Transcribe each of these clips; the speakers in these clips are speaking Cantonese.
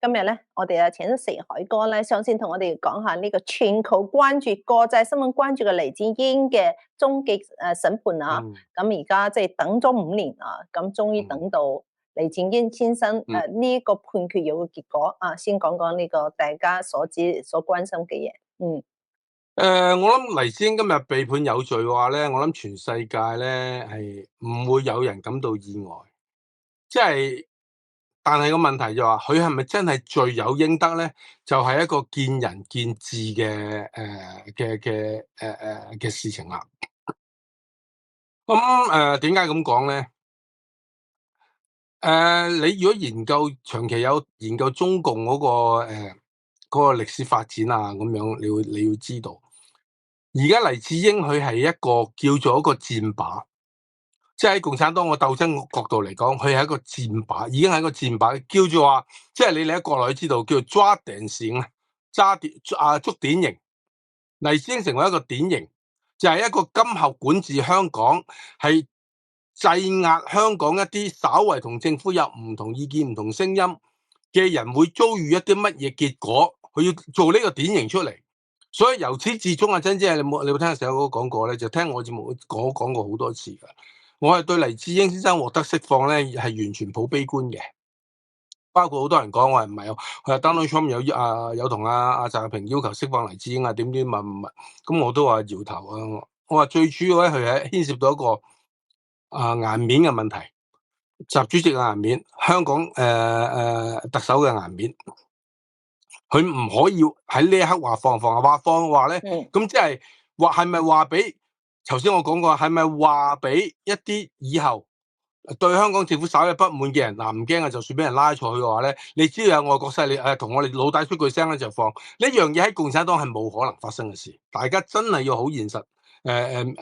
今日咧，我哋請咗石海哥咧，上先同我哋講下呢個全球關注、國際新聞關注嘅黎智英嘅終極審判啊！咁而家即係等咗5年啊，咁終於等到黎智英先生呢個判決有個結果啊！先講講呢個大家所知、所關心嘅嘢。我諗黎智英今日被判有罪嘅話咧，我諗全世界咧係唔會有人感到意外，即係。但係個問題就話，佢係咪真係罪有應得咧？就係一個見仁見智嘅事情啦。咁點解咁講咧？你如果長期有研究中共嗰個歷史發展啊，咁樣你要知道，而家黎智英佢係一個叫做一個箭靶。即係喺共產黨嘅鬥爭角度嚟講，佢係一個箭靶，已經係一個箭靶，叫做話，即係你喺國內知道叫做抓定線啊，捉典型。黎智英成為一個典型，就係一個今後管治香港，係制壓香港一啲稍為同政府有唔同意見、唔同聲音嘅人會遭遇一啲乜嘢結果，佢要做呢個典型出嚟。所以由始至終啊，珍姐，你冇聽石哥講過咧？就聽我節目講過好多次噶。我係對黎智英先生獲得釋放咧，係完全抱悲觀嘅。包括好多人講我係唔係啊？佢話 Donald Trump 有同阿習近平要求釋放黎智英啊？點乜，咁我都話搖頭啊！我話最主要咧，佢係牽涉到一個顏面嘅問題。習主席嘅顏面，香港特首嘅顏面，佢唔可以喺呢一刻話放嘅話咧，咁即係話係咪話俾？頭先我講過，係咪話俾一啲以後對香港政府稍有不滿嘅人唔驚啊，就算俾人拉錯去嘅話咧，你只要有外國勢力同我哋老大出句聲咧就放呢樣嘢，喺共產黨係冇可能發生嘅事。大家真係要好現實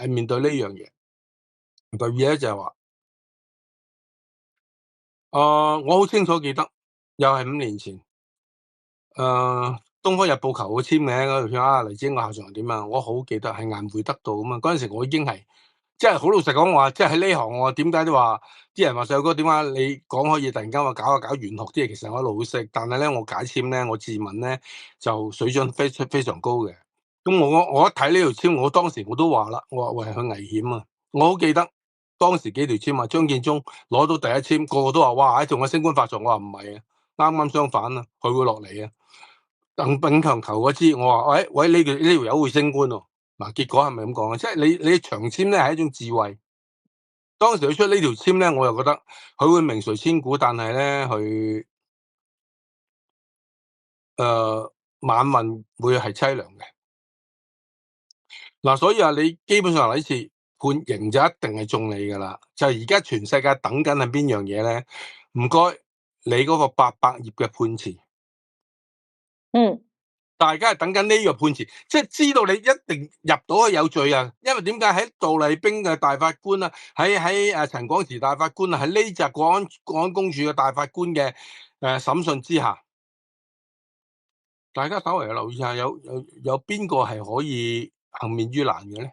面對呢樣嘢。第二咧就係話，我好清楚記得，又係5年前，東方日報求我簽名嗰條片啊，黎智英個下場係點啊？我好記得係顏回得到咁啊！嗰陣時我已經係即係好老實講話，即係喺呢行我點解都話啲人話細哥點解你講可以突然間話搞玄學啲嘢，其實我一路都識，但係咧我解簽咧，我自問咧就水準非常高嘅。咁我一睇呢條簽，我當時我都話啦，我話喂，佢危險啊！我好記得當時幾條簽啊，張建宗攞到第一簽，個個都話哇，仲有升官發財，我話唔係啊，啱啱相反啊，佢會落嚟啊！鄧炳強求嗰支，我話喂，呢條友會升官喎。嗱，結果係咪咁講啊？即係你長簽咧係一種智慧。當時佢出呢條簽咧，我又覺得佢會名垂千古，但係咧佢晚運會係淒涼嘅。嗱，所以你基本上呢次判刑就一定係中你噶啦。就係而家全世界等緊係邊樣嘢咧？唔該，你嗰個800頁嘅判詞。大家係等緊呢個判詞，即係知道你一定入到去有罪啊！因為點解喺杜麗冰嘅大法官啊，喺陳廣池大法官啊，喺呢隻國安公署嘅大法官嘅審訊之下，大家稍微留意下，有邊個係可以幸免於難嘅咧？